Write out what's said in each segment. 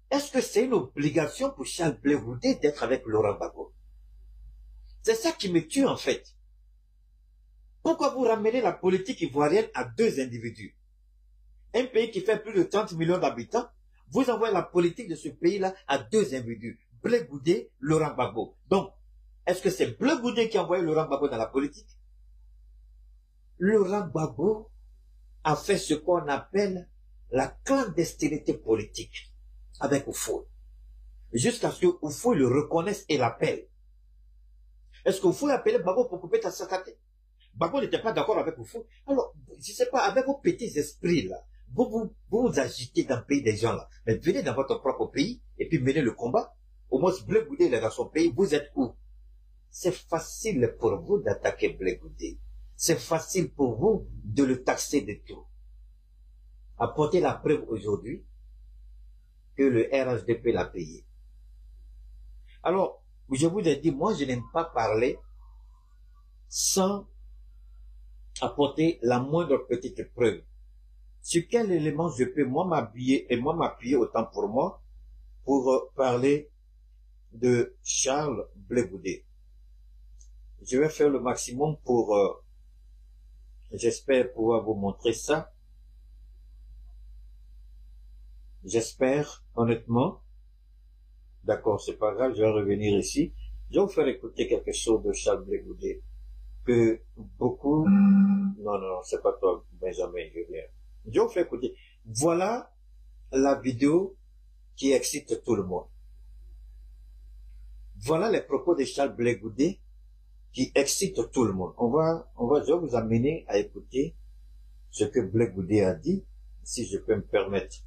est-ce que c'est une obligation pour Charles Blé Goudé d'être avec Laurent Gbagbo? C'est ça qui me tue en fait. Pourquoi vous ramenez la politique ivoirienne à deux individus? Un pays qui fait plus de 30 millions d'habitants, vous envoyez la politique de ce pays-là à deux individus. Blé Goudé, Laurent Gbagbo. Donc, est-ce que c'est Blé Goudé qui a envoyé Laurent Gbagbo dans la politique? Laurent Gbagbo a fait ce qu'on appelle la clandestinité politique avec Oufou. Jusqu'à ce que Oufou le reconnaisse et l'appelle. Est-ce que Oufou a appelé Gbagbo pour couper ta sacate? Gbagbo n'était pas d'accord avec Oufou. Alors, je ne sais pas, avec vos petits esprits là, vous agitez dans le pays des gens là. Mais venez dans votre propre pays et puis menez le combat. Au moins, Blé Goudé est dans son pays, vous êtes où? C'est facile pour vous d'attaquer Blé Goudé. C'est facile pour vous de le taxer de tout. Apportez la preuve aujourd'hui que le RHDP l'a payé. Alors, je vous ai dit, moi je n'aime pas parler sans apporter la moindre petite preuve. Sur quel élément je peux moi m'appuyer autant pour moi pour parler de Charles Blé Goudé. Je vais faire le maximum pour, j'espère pouvoir vous montrer ça. J'espère, honnêtement. D'accord, c'est pas grave, je vais revenir ici. Je vais vous faire écouter quelque chose de Charles Blé Goudé. Que beaucoup... Non, c'est pas toi, Benjamin, je viens. Je vais vous faire écouter. Voilà la vidéo qui excite tout le monde. Voilà les propos de Charles Blé Goudé qui excitent tout le monde. Je vais vous amener à écouter ce que Blé Goudé a dit, si je peux me permettre.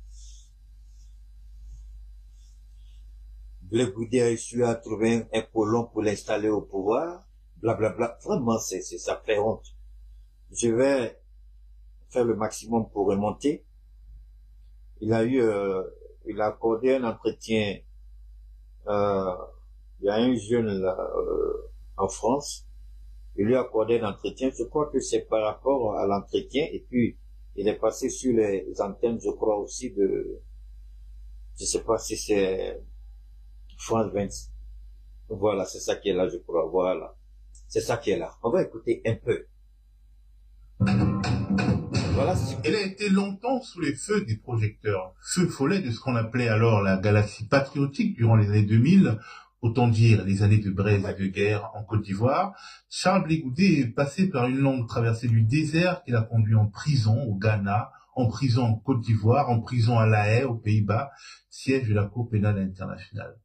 Blé Goudé a réussi à trouver un colon pour l'installer au pouvoir, blablabla. Vraiment, ça fait honte. Je vais faire le maximum pour remonter. Il a accordé un entretien, il y a un jeune là, en France, il lui a accordé un entretien, je crois que c'est par rapport à l'entretien, et puis il est passé sur les antennes, je crois aussi de, je sais pas si c'est France 20. Voilà, c'est ça qui est là, je crois, voilà. C'est ça qui est là. On va écouter un peu. Voilà. Elle a été longtemps sous les feux des projecteurs, feu follet de ce qu'on appelait alors la galaxie patriotique durant les années 2000, autant dire les années de braise et de guerre en Côte d'Ivoire. Charles Blé Goudé est passé par une longue traversée du désert qui l'a conduit en prison au Ghana, en prison en Côte d'Ivoire, en prison à La Haye, aux Pays-Bas, siège de la Cour pénale internationale.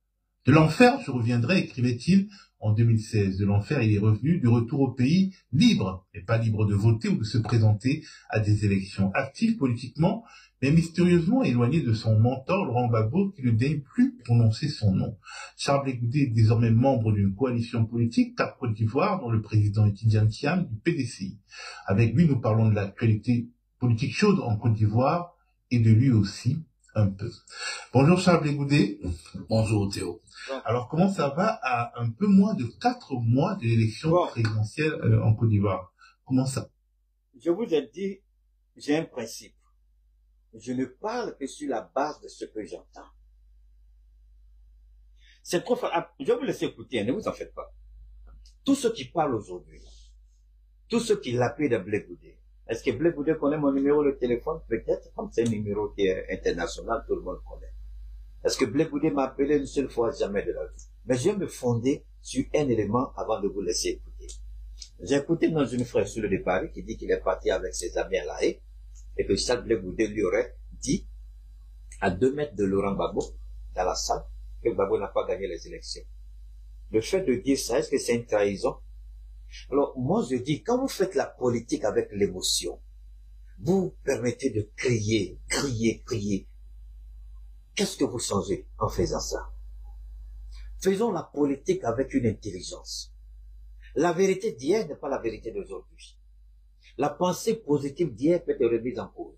De l'enfer, je reviendrai, écrivait-il en 2016. De l'enfer, il est revenu de retour au pays libre, et pas libre de voter ou de se présenter à des élections, actif politiquement, mais mystérieusement éloigné de son mentor, Laurent Gbagbo, qui ne daigne plus prononcer son nom. Charles Blé Goudé est désormais membre d'une coalition politique, Cap Côte d'Ivoire, dont le président est Tidiane Thiam du PDCI. Avec lui, nous parlons de l'actualité politique chaude en Côte d'Ivoire, et de lui aussi, un peu. Bonjour Charles Blé Goudé. Bonjour Théo. Alors, comment ça va à un peu moins de 4 mois de l'élection présidentielle en Côte d'Ivoire? Comment ça? Je vous ai dit, j'ai un principe. Je ne parle que sur la base de ce que j'entends. C'est trop fort. Je vais vous laisser écouter, ne vous en faites pas. Tous ceux qui parlent aujourd'hui, tous ceux qui l'appellent de Blé Goudé, est-ce que Blé Goudé connaît mon numéro de téléphone? Peut-être, comme c'est un numéro qui est international, tout le monde connaît. Est-ce que Blé Goudé m'a appelé une seule fois? Jamais de la vie. Mais je vais me fonder sur un élément avant de vous laisser écouter. J'ai écouté dans une frère sur le départ qui dit qu'il est parti avec ses amis à La Haye et que Charles Blé Goudé lui aurait dit à 2 mètres de Laurent Gbagbo dans la salle que Gbagbo n'a pas gagné les élections. Le fait de dire ça, est-ce que c'est une trahison? Alors moi je dis, quand vous faites la politique avec l'émotion, vous permettez de crier. Qu'est-ce que vous changez en faisant ça? Faisons la politique avec une intelligence. La vérité d'hier n'est pas la vérité d'aujourd'hui. La pensée positive d'hier peut être remise en cause.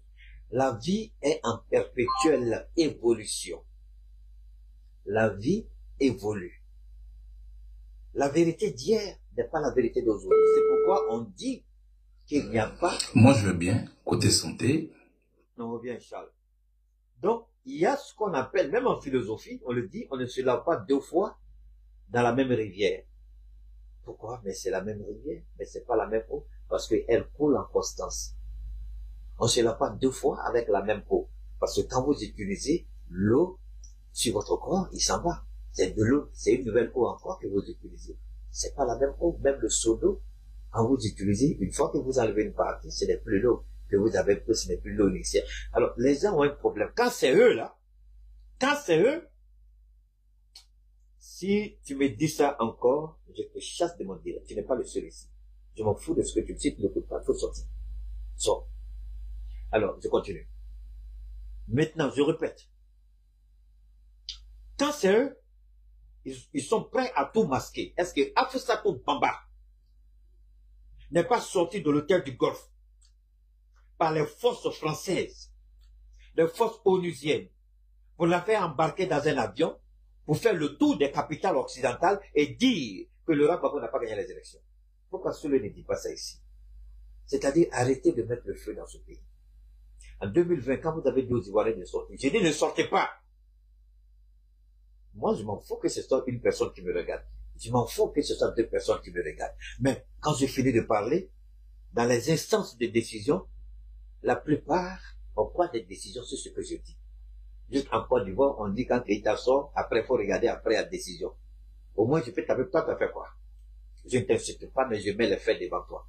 La vie est en perpétuelle évolution. La vie évolue. La vérité d'hier n'est pas la vérité d'aujourd'hui. C'est pourquoi on dit qu'il n'y a pas... Moi, je veux bien, côté santé. On revient, Charles. Donc, il y a ce qu'on appelle, même en philosophie, on le dit, on ne se lave pas 2 fois dans la même rivière. Pourquoi? Mais c'est la même rivière, mais c'est pas la même eau, parce qu'elle coule en constance. On ne se lave pas 2 fois avec la même eau, parce que quand vous utilisez l'eau sur votre corps, il s'en va. C'est de l'eau, c'est une nouvelle eau encore que vous utilisez. C'est pas la même eau, même le seau d'eau, quand vous utilisez, une fois que vous enlevez une partie, ce n'est plus l'eau que vous avez pris, ce n'est plus l'eau initiale. Alors, les gens ont un problème. Quand c'est eux, là, quand c'est eux, si tu me dis ça encore, je te chasse de mon dire. Tu n'es pas le seul ici. Je m'en fous de ce que tu me dis, tu n'écoutes pas, il faut sortir. Sors. Alors, je continue. Maintenant, je répète. Quand c'est eux, ils sont prêts à tout masquer. Est-ce que Afousatou Bamba n'est pas sorti de l'hôtel du Golfe par les forces françaises, les forces onusiennes, pour la faire embarquer dans un avion, pour faire le tour des capitales occidentales et dire que le Gbagbo n'a pas gagné les élections? Pourquoi cela ne dit pas ça ici? C'est-à-dire, arrêtez de mettre le feu dans ce pays. En 2020, quand vous avez dit aux Ivoiriens de sortir, j'ai dit ne sortez pas. Moi, je m'en fous que ce soit une personne qui me regarde. Je m'en fous que ce soit 2 personnes qui me regardent. Mais quand j'ai fini de parler, dans les instances de décision, la plupart, on prend des décisions sur ce que je dis. Juste en Côte d'Ivoire, on dit quand l'État sort, après il faut regarder après la décision. Au moins, je peux taper, toi, tu as fait quoi? Je ne t'insulte pas, mais je mets les faits devant toi.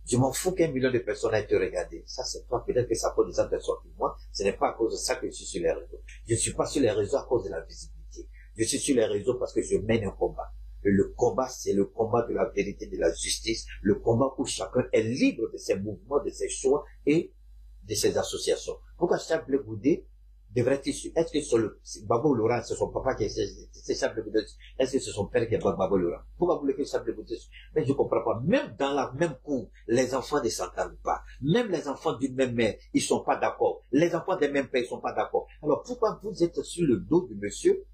Je m'en fous qu'1 million de personnes aient te regarder. Ça, c'est toi. Peut-être que ça cause de ça de sortir. Moi, ce n'est pas à cause de ça que je suis sur les réseaux. Je ne suis pas sur les réseaux à cause de la visibilité. Je suis sur les réseaux parce que je mène un combat. Et le combat, c'est le combat de la vérité, de la justice. Le combat où chacun est libre de ses mouvements, de ses choix et de ses associations. Pourquoi Charles Goudé devrait-il... Est-ce que c'est le Babo Laurent, c'est son papa qui est... C'est Charles Goudé. Est-ce que c'est son père qui est Babo Laurent? Pourquoi vous voulez que Charles Goudé... Mais je comprends pas. Même dans la même cour, les enfants ne s'entendent pas. Même les enfants d'une même mère, ils sont pas d'accord. Les enfants des mêmes pères, ils sont pas d'accord. Alors pourquoi vous êtes sur le dos du monsieur?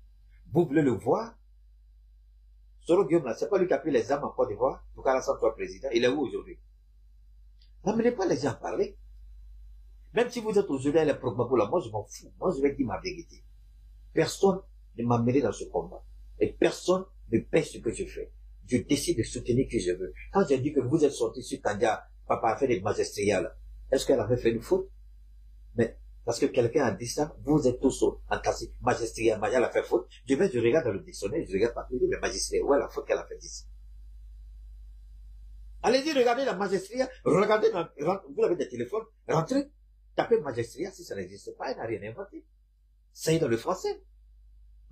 Vous voulez le voir? Soro Guillaume, là, c'est pas lui qui a pris les armes en Côte d'Ivoire pour qu'Alassane soit président. Il est où aujourd'hui? N'amenez pas les gens à parler. Même si vous êtes aujourd'hui à la Gbagbo, là, moi je m'en fous. Moi je vais dire ma vérité. Personne ne m'a mêlé dans ce combat. Et personne ne paie ce que je fais. Je décide de soutenir qui je veux. Quand j'ai dit que vous êtes sorti sur Kandia, papa a fait des magistrats, est-ce qu'elle avait fait une faute? Mais parce que quelqu'un a dit ça, vous êtes tous entassés. Magistrat, elle a fait faute. Je regarde dans le dictionnaire, je regarde partout, mais magistrat, où est la faute qu'elle a fait ici? Allez-y, regardez la magistrat, regardez, vous avez des téléphones, rentrez, tapez magistrat, si ça n'existe pas, elle n'a rien inventé. Ça y est dans le français.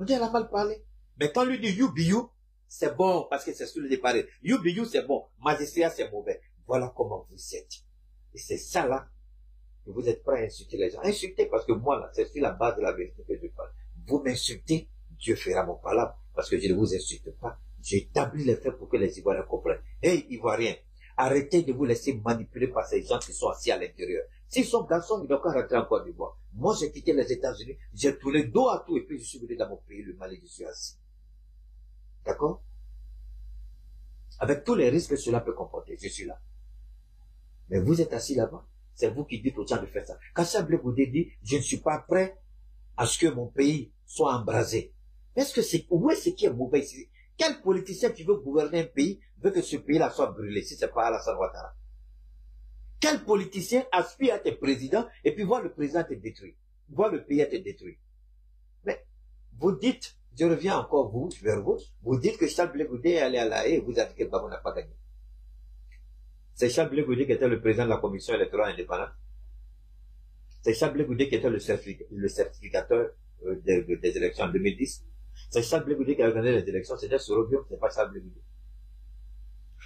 On dit, elle a mal parlé. Mais quand on lui dit you be you, c'est bon, parce que c'est sur le départ. You be you, c'est bon. Magistrat, c'est mauvais. Voilà comment vous êtes. Et c'est ça là, que vous êtes prêts à insulter les gens. Insultez, parce que moi là, c'est sur la base de la vérité que je parle. Vous m'insultez, Dieu fera mon palabre, parce que je ne vous insulte pas. J'établis les faits pour que les Ivoiriens comprennent. Hey, Ivoiriens, arrêtez de vous laisser manipuler par ces gens qui sont assis à l'intérieur. S'ils sont garçons, ils doivent pas rentrer en Côte d'Ivoire. Moi, j'ai quitté les États-Unis, j'ai tourné dos à tout, et puis je suis venu dans mon pays, le Mali, je suis assis. D'accord? Avec tous les risques que cela peut comporter, je suis là. Mais vous êtes assis là-bas. C'est vous qui dites aux gens de faire ça. Quand Sablé Goudé dit, je ne suis pas prêt à ce que mon pays soit embrasé. Est-ce que c'est, où est-ce qui est mauvais ici? Quel politicien qui veut gouverner un pays veut que ce pays-là soit brûlé si c'est pas Alassane Ouattara? Quel politicien aspire à être président et puis voir le président être détruit? Voir le pays être détruit? Mais, vous dites, je reviens encore vers vous, vous dites que Charles Blé Goudé est allé à la haie et vous avez dit que Gbagbo n'a pas gagné. C'est Charles Blé Goudé qui était le président de la commission électorale indépendante. C'est Charles Blé Goudé qui était le certificateur des élections en 2010. C'est Charles Blé Goudé qui a organisé les élections. C'était Soro Guillaume, c'est pas Charles Blé Goudé.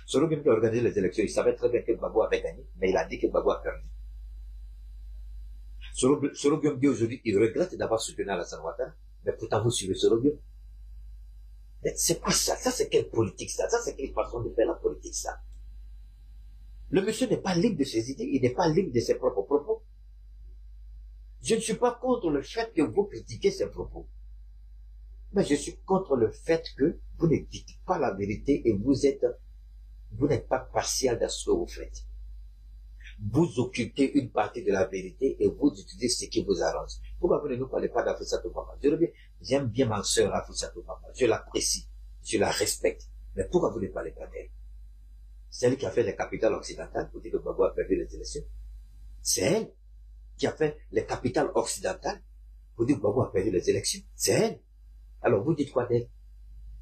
Soro Guillaume qui a organisé les élections, il savait très bien que Gbagbo avait gagné, mais il a dit que Gbagbo a perdu. Soro Guillaume dit aujourd'hui, il regrette d'avoir soutenu Alassane Ouattara, mais pourtant vous suivez Soro Guillaume. Mais c'est pas ça. Ça c'est quelle politique ça? Ça c'est quelle façon de faire la politique ça? Le monsieur n'est pas libre de ses idées, il n'est pas libre de ses propres propos. Je ne suis pas contre le fait que vous critiquez ses propos. Mais je suis contre le fait que vous ne dites pas la vérité et vous n'êtes pas partial dans ce que vous faites. Vous occupez une partie de la vérité et vous utilisez ce qui vous arrange. Pourquoi vous ne nous parlez pas d'Afissatou Bamba? J'aime bien ma sœur Afissatou Bamba. Je l'apprécie. Je la respecte. Mais pourquoi vous ne parlez pas d'elle? C'est elle qui a fait les capitales occidentales pour dire que Gbagbo a perdu les élections. C'est elle qui a fait les capitales occidentales pour dire que Gbagbo a perdu les élections. C'est elle. Alors vous dites quoi d'elle?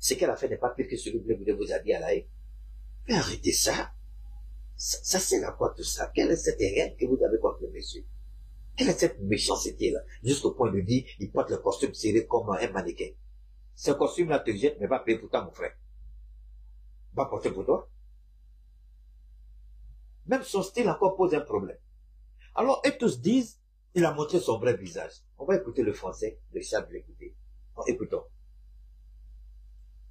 Ce qu'elle a fait n'est pas pire que ce que vous a dit à la haie. Mais arrêtez ça. Ça sert à quoi tout ça? Quelle est cette haine que vous avez contre le monsieur? Quelle est cette méchanceté-là? Jusqu'au point de dire, il porte le costume serré comme un mannequin. Ce costume-là te jette, mais va payer pour toi, mon frère. Va porter pour toi. Même son style encore pose un problème. Alors, eux tous disent, il a montré son vrai visage. On va écouter le français de Charles Blé Goudé. Écoutons.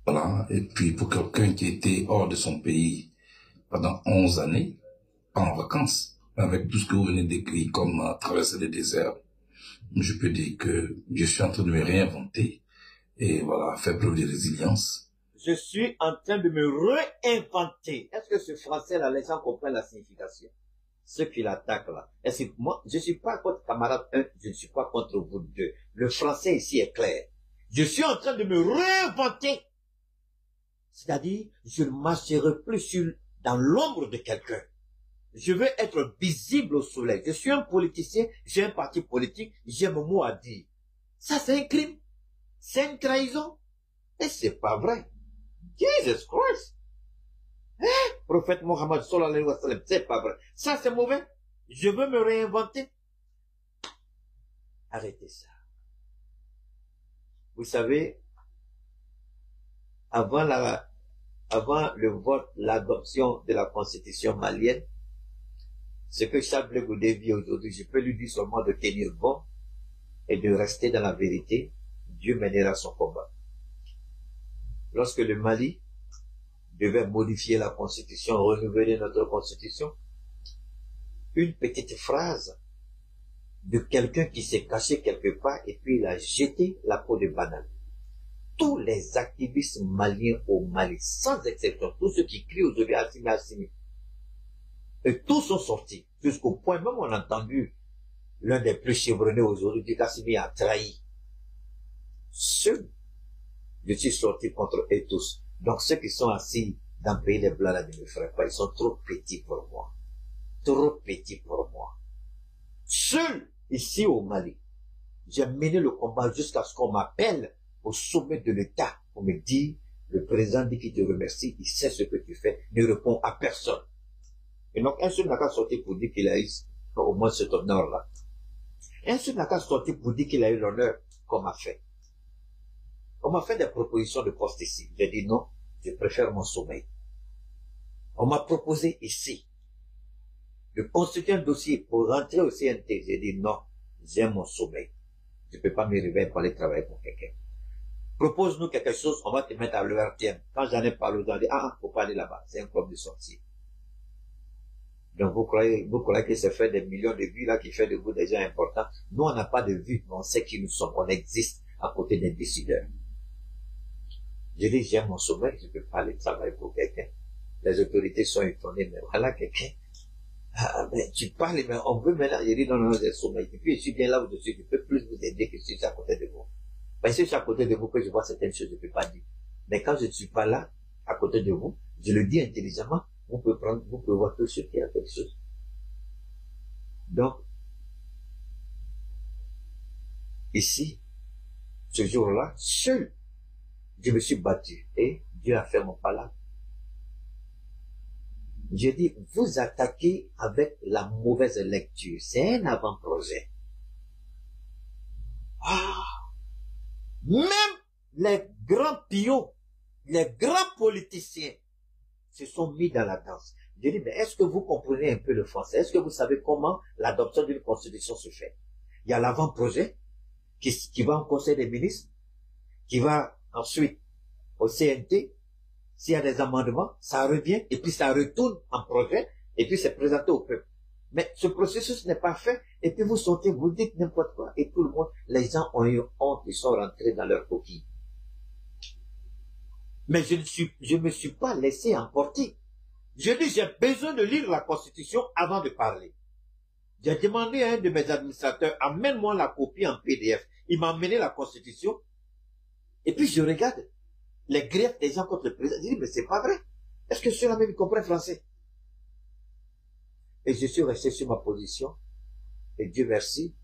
Voilà. Et puis, pour quelqu'un qui était hors de son pays pendant 11 années, pas en vacances, avec tout ce que vous venez d'écrire comme traverser le désert, je peux dire que je suis en train de me réinventer et voilà, faire preuve de résilience. Je suis en train de me réinventer. Est-ce que ce français-là, les gens comprennent la signification? Ceux qui l'attaquent là. Est-ce que moi, je ne suis pas contre camarade 1, je ne suis pas contre vous deux. Le français ici est clair. Je suis en train de me réinventer. C'est-à-dire, je ne marcherai plus dans l'ombre de quelqu'un. Je veux être visible au soleil. Je suis un politicien, j'ai un parti politique, j'ai mon mot à dire. Ça, c'est un crime. C'est une trahison. Et c'est pas vrai. Jesus Christ. Prophète Mohammed sallallahu alayhi wa sallam, c'est pas vrai. Ça, c'est mauvais. Je veux me réinventer. Arrêtez ça. Vous savez, avant le vote, l'adoption de la constitution malienne, ce que Charles Blé Goudé vit aujourd'hui, je peux lui dire seulement de tenir bon et de rester dans la vérité. Dieu mènera son combat. Lorsque le Mali devait modifier la constitution, renouveler notre constitution, une petite phrase de quelqu'un qui s'est caché quelque part et puis il a jeté la peau de banane. Tous les activistes maliens au Mali, sans exception, tous ceux qui crient aujourd'hui Assimi, Assimi, et tous sont sortis, jusqu'au point même on a entendu l'un des plus chevronnés aujourd'hui dire qu'Assimi a trahi. Seul, je suis sorti contre eux tous. Donc ceux qui sont assis dans le pays des Blancs là, ne me feront pas, ils sont trop petits pour moi. Trop petits pour moi. Seul, ici au Mali, j'ai mené le combat jusqu'à ce qu'on m'appelle au sommet de l'État pour me dire, le président dit qu'il te remercie, il sait ce que tu fais, ne répond à personne. Et donc, un seul n'a qu'à sortir pour dire qu'il a eu au moins cet honneur-là. Un seul n'a qu'à sortir pour dire qu'il a eu l'honneur qu'on m'a fait. On m'a fait des propositions de poste ici. J'ai dit non, je préfère mon sommeil. On m'a proposé ici de constituer un dossier pour rentrer au CNT. J'ai dit non, j'aime mon sommeil. Je ne peux pas me réveiller pour aller travailler pour quelqu'un. Propose-nous quelque chose, on va te mettre à l'ERTM. Quand j'en ai parlé, on dit, faut pas aller là-bas, c'est un club de sorciers. Donc vous croyez que c'est fait des millions de vues là qui fait de vous des gens importants. Nous, on n'a pas de vues, mais on sait qui nous sommes, on existe à côté des décideurs. Je dis, j'aime mon sommeil, je ne peux pas aller travailler pour quelqu'un. Les autorités sont étonnées, mais voilà quelqu'un. Mais tu parles, mais on veut maintenant, je dis, non, j'ai sommeil. Et puis je suis bien là où je suis, je peux plus vous aider que si je suis à côté de vous. Mais si je suis à côté de vous, que je vois certaines choses, je ne peux pas dire. Mais quand je ne suis pas là, à côté de vous, je le dis intelligemment, vous pouvez voir tout ce qui est quelque chose. Donc, ici, ce jour-là, seul, je me suis battu et Dieu a fait mon pas là. J'ai dit, vous attaquez avec la mauvaise lecture. C'est un avant-projet. Même les grands pions, les grands politiciens se sont mis dans la danse. J'ai dit, mais est-ce que vous comprenez un peu le français? Est-ce que vous savez comment l'adoption d'une constitution se fait? Il y a l'avant-projet qui va au Conseil des ministres, qui va ensuite au CNT. S'il y a des amendements, ça revient et puis ça retourne en projet et puis c'est présenté au peuple. Mais ce processus n'est pas fait et puis vous sortez, vous dites n'importe quoi et tout le monde, les gens ont eu honte, ils sont rentrés dans leur coquille. Mais je me suis pas laissé emporter. Je dis, j'ai besoin de lire la Constitution avant de parler. J'ai demandé à un de mes administrateurs, amène-moi la copie en PDF. Il m'a amené la Constitution. Et puis je regarde les griefs des gens contre le président. Je dis, mais c'est pas vrai. Est-ce que ceux-là même comprennent français? Et je suis resté sur ma position. Et Dieu merci,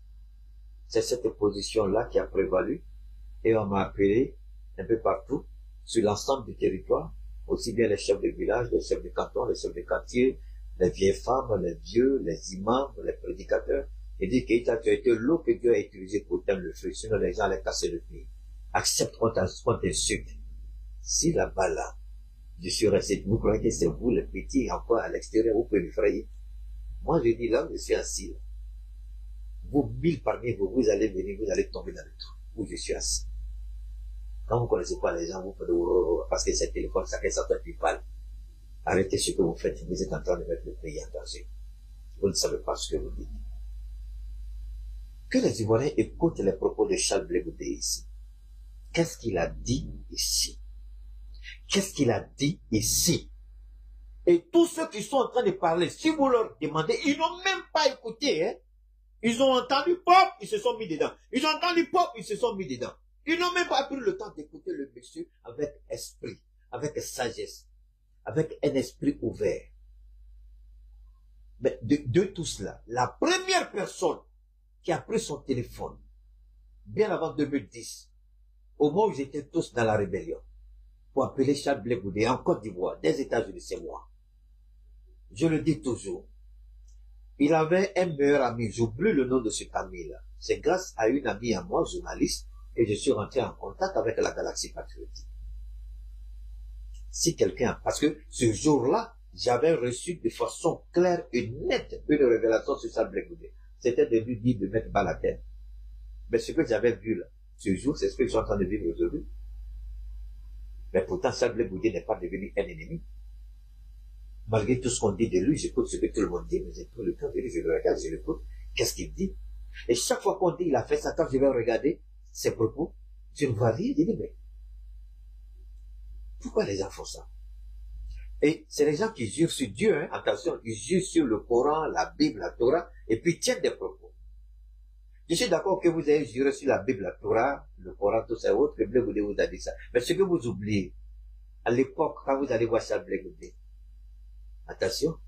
c'est cette position-là qui a prévalu. Et on m'a appelé un peu partout, sur l'ensemble du territoire, aussi bien les chefs de village, les chefs de canton, les chefs de quartier, les vieilles femmes, les vieux, les imams, les prédicateurs. Et dit que tu as été l'eau que Dieu a utilisée pour éteindre le feu, sinon les gens allaient casser le pays. Accepte qu'on t'insulte. Si là-bas là, je suis resté, vous croyez que c'est vous le petit encore à l'extérieur, vous pouvez m'effrayer. Moi je dis là, je suis assis. Vous 1000 parmi vous, vous allez venir, vous allez tomber dans le trou où je suis assis. Quand vous ne connaissez pas les gens, vous faites parce que c'est téléphone, chacun s'attend puis parle. Arrêtez ce que vous faites, vous êtes en train de mettre le pays en danger. Vous ne savez pas ce que vous dites. Que les Ivoiriens écoutent les propos de Charles Blé Goudé ici. Qu'est-ce qu'il a dit ici? Qu'est-ce qu'il a dit ici? Et tous ceux qui sont en train de parler, si vous leur demandez, ils n'ont même pas écouté, hein. Ils ont entendu pop, ils se sont mis dedans. Ils ont entendu pop, ils se sont mis dedans. Ils n'ont même pas pris le temps d'écouter le monsieur avec esprit, avec sagesse, avec un esprit ouvert. Mais de tout cela, la première personne qui a pris son téléphone, bien avant 2010, au moment où ils étaient tous dans la rébellion, pour appeler Charles Blé Goudé en Côte d'Ivoire, des États-Unis, c'est moi. Je le dis toujours. Il avait un meilleur ami, j'oublie le nom de ce ami-là. C'est grâce à une amie à moi, journaliste, que je suis rentré en contact avec la Galaxie Patriotique. Si quelqu'un, parce que ce jour-là, j'avais reçu de façon claire et nette une révélation sur Charles Blé Goudé. C'était de lui dire de mettre bas la tête. Mais ce que j'avais vu là, ce jour, c'est ce que je suis en train de vivre aujourd'hui. Mais pourtant, Charles Blé Goudé n'est pas devenu un ennemi. Malgré tout ce qu'on dit de lui, j'écoute ce que tout le monde dit, mais j'ai pris le temps de lui, je le regarde, je l'écoute, qu'est-ce qu'il dit? Et chaque fois qu'on dit, il a fait ça, quand je vais regarder ses propos, je ne vois rien, je dis, mais pourquoi les gens font ça? Et c'est les gens qui jurent sur Dieu, hein, attention, ils jurent sur le Coran, la Bible, la Torah, et puis tiennent des propos. Je suis d'accord que vous avez juré sur la Bible, la Torah, le Coran, tout ça autre, le Blé Goudé vous a dit ça. Mais ce que vous oubliez, à l'époque, quand vous allez voir Charles Blé Goudé, attention,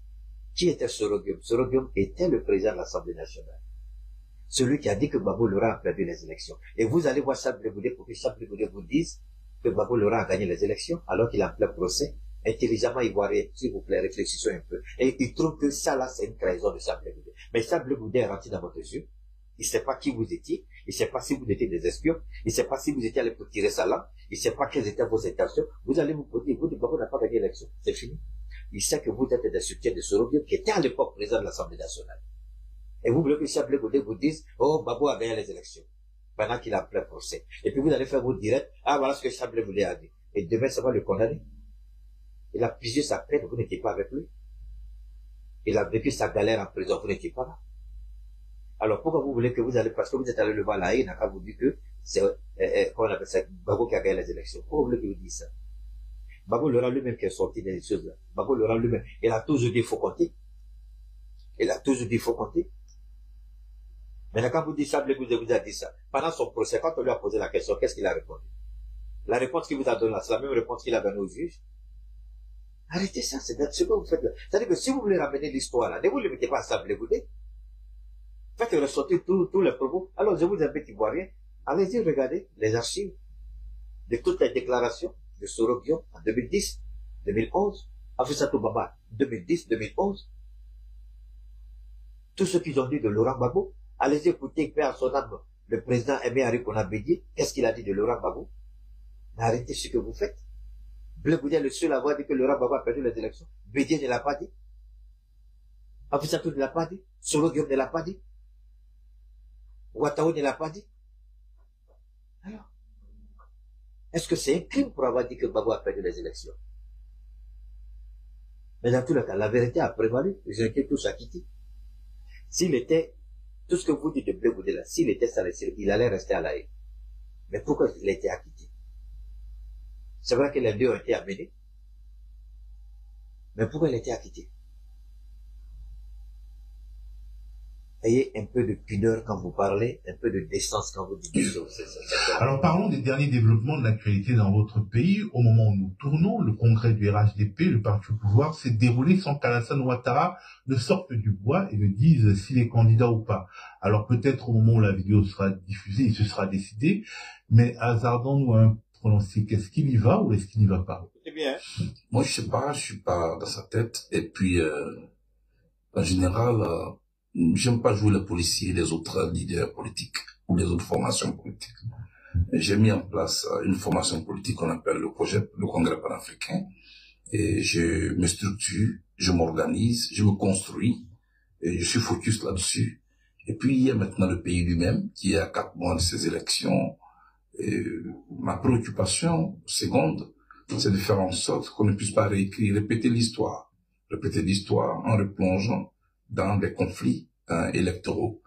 qui était Sorogium? Sorogium était le président de l'Assemblée nationale. Celui qui a dit que Gbagbo Laurent a perdu les élections. Et vous allez voir Charles Blé Goudé pour que Charles Blé Goudé vous dise que Gbagbo Laurent a gagné les élections, alors qu'il est en plein procès. Intelligemment ivoirien, s'il vous plaît, réfléchissons un peu. Et il trouve que ça là, c'est une trahison de Charles Blé Goudé. Mais Charles Blé Goudé est rentré dans votre yeux. Il ne sait pas qui vous étiez. Il ne sait pas si vous étiez des espions. Il ne sait pas si vous étiez allé pour tirer sa langue. Il ne sait pas quelles étaient vos intentions. Vous allez vous poser, vous, Gbagbo n'a pas gagné l'élection. C'est fini. Il sait que vous êtes des soutiens de Sorogium, qui était à l'époque président de l'Assemblée nationale. Et vous voulez que Charles Blé Goudé vous dise, oh, Gbagbo a gagné les élections. Pendant qu'il a plein procès. Et puis vous allez faire vos directs. Ah, voilà ce que Charles Blé Goudé a dit. Et demain, ça va le condamner. Il a pigé sa peine, vous n'étiez pas avec lui. Il a vécu sa galère en prison, vous n'étiez pas là. Alors pourquoi vous voulez que vous allez, parce que vous êtes allé le voir là, il n'a qu'à vous dire que c'est, comment on appelle ça, Gbagbo qui a gagné les élections. Pourquoi vous voulez qu'il vous dise ça? Gbagbo Laurent lui-même qui est sorti des choses là. Gbagbo Laurent lui-même, il a toujours dit il faut compter. Il a toujours dit il faut compter. Maintenant quand vous dites ça, vous a dit ça. Pendant son procès, quand on lui a posé la question, qu'est-ce qu'il a répondu? La réponse qu'il vous a donnée là, c'est la même réponse qu'il a donnée au juge. Arrêtez ça, c'est ce que vous faites là. C'est-à-dire que si vous voulez ramener l'histoire là, ne vous ne mettez pas à Charles Blé Goudé. Faites ressortir tous les propos. Alors je vous invite ivoirien, allez-y regarder les archives de toutes les déclarations de Sorogium en 2010, 2011, Afissatou Baba 2010, 2011. Tout ce qu'ils ont dit de Laurent Gbagbo, allez-y écouter Père son âme, le président Aimé Henri Konaté, qu'est-ce qu'il a dit de Laurent Gbagbo? Arrêtez ce que vous faites. Blé Goudé est le seul à avoir dit que Laurent Gbagbo a perdu les élections. Bédié ne l'a pas dit. Afissatou ne l'a pas dit. Sorogium ne l'a pas dit. Ouattao ne l'a pas dit. Alors, est-ce que c'est un crime pour avoir dit que Gbagbo a perdu les élections? Mais dans tous les cas, la vérité a prévalu. Ils ont été tous acquittés. S'il était, tout ce que vous dites de Blé Goudé là, s'il était salé, il allait rester à la haie. Mais pourquoi il a été acquitté? C'est vrai que les deux ont été amenés. Mais pourquoi il a été acquitté? Ayez un peu de pudeur quand vous parlez, un peu de décence quand vous dites des choses. Alors parlons des derniers développements de l'actualité dans votre pays. Au moment où nous tournons, le congrès du RHDP, le parti au pouvoir, s'est déroulé sans qu'Alassane Ouattara ne sorte du bois et ne dise s'il est candidat ou pas. Alors peut-être au moment où la vidéo sera diffusée, il se sera décidé, mais hasardons-nous un pronostic. Est-ce qu'il y va ou est-ce qu'il n'y va pas? C'est bien. Moi, je suis pas dans sa tête. Et puis, en général, j'aime pas jouer les policiers, les autres leaders politiques ou les autres formations politiques. J'ai mis en place une formation politique qu'on appelle le Congrès panafricain. Et je me structure, je m'organise, je me construis, et je suis focus là-dessus. Et puis, il y a maintenant le pays lui-même, qui est à 4 mois de ses élections. Et ma préoccupation seconde, c'est de faire en sorte qu'on ne puisse pas répéter l'histoire en replongeant dans des conflits électoraux.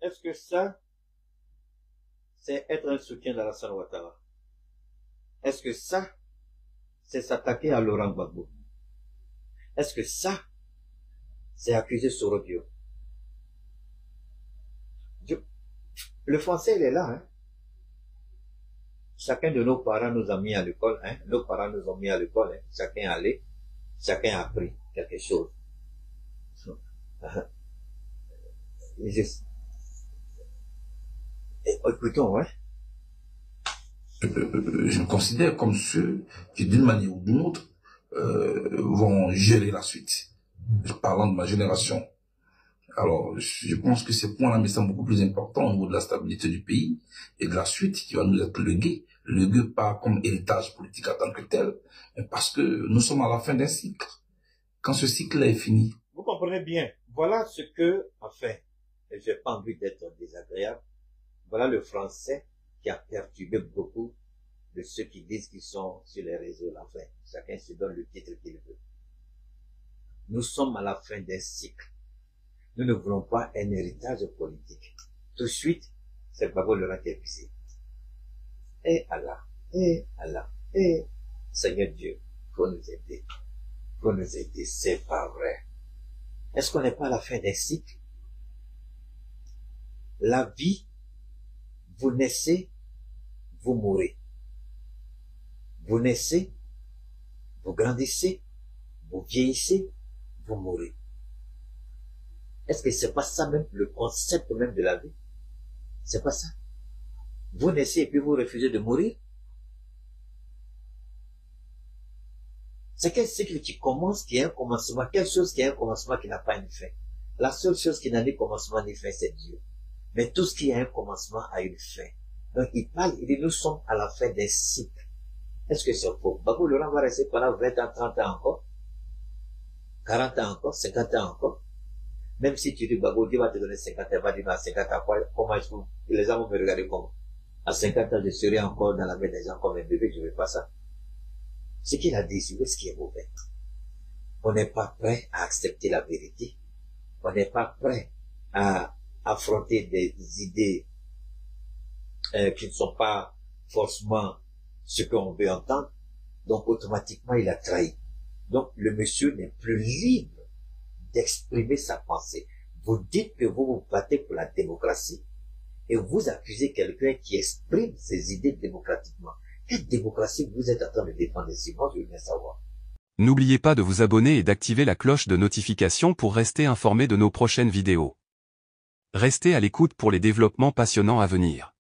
Est-ce que ça, c'est être un soutien d'Alassane Ouattara? Est-ce que ça, c'est s'attaquer à Laurent Gbagbo? Est-ce que ça, c'est accuser Sorodio? Le français, il est là, hein. Chacun de nos parents nous a mis à l'école, hein. Nos parents nous ont mis à l'école, hein. Chacun est allé, chacun a appris quelque chose. Écoutons, hein. Je me considère comme ceux qui, d'une manière ou d'une autre, vont gérer la suite. Parlant de ma génération. Alors, je pense que ces points-là me semblent beaucoup plus importants au niveau de la stabilité du pays et de la suite qui va nous être léguée. Léguée pas comme héritage politique en tant que tel, mais parce que nous sommes à la fin d'un cycle. Quand ce cycle est fini. Vous comprenez bien. Voilà ce que, enfin, et j'ai pas envie d'être désagréable, voilà le français qui a perturbé beaucoup de ceux qui disent qu'ils sont sur les réseaux. Enfin, chacun se donne le titre qu'il veut. Nous sommes à la fin d'un cycle. Nous ne voulons pas un héritage politique. Tout de suite, c'est Gbagbo Laurent qui est visé. Et Allah, et Seigneur Dieu, faut nous aider. Faut nous aider, c'est pas vrai. Est-ce qu'on n'est pas à la fin d'un cycle? La vie, vous naissez, vous mourrez. Vous naissez, vous grandissez, vous vieillissez, vous mourrez. Est-ce que c'est pas ça même, le concept même de la vie? C'est pas ça. Vous naissez et puis vous refusez de mourir. C'est quel cycle qui commence, qui a un commencement? Quelque chose qui a un commencement qui n'a pas une fin? La seule chose qui n'a ni commencement ni fin, c'est Dieu. Mais tout ce qui a un commencement a une fin. Donc il parle, il dit, nous sommes à la fin d'un cycle. Est-ce que c'est faux? Gbagbo Laurent va rester pendant 20 ans, 30 ans encore, 40 ans encore, 50 ans encore. Même si tu dis, Gbagbo, Dieu va te donner 50 ans, va dire, à 50 ans, comment est-ce que les gens vont me regarder comment? À 50 ans, je serai encore dans la main des gens comme un bébé, je ne veux pas ça. Ce qu'il a dit, c'est ce qui est mauvais. On n'est pas prêt à accepter la vérité. On n'est pas prêt à affronter des idées qui ne sont pas forcément ce qu'on veut entendre. Donc, automatiquement, il a trahi. Donc, le monsieur n'est plus libre d'exprimer sa pensée. Vous dites que vous vous battez pour la démocratie et vous accusez quelqu'un qui exprime ses idées démocratiquement. Quelle démocratie vous êtes en train de défendre ici? Moi, je veux bien savoir. N'oubliez pas de vous abonner et d'activer la cloche de notification pour rester informé de nos prochaines vidéos. Restez à l'écoute pour les développements passionnants à venir.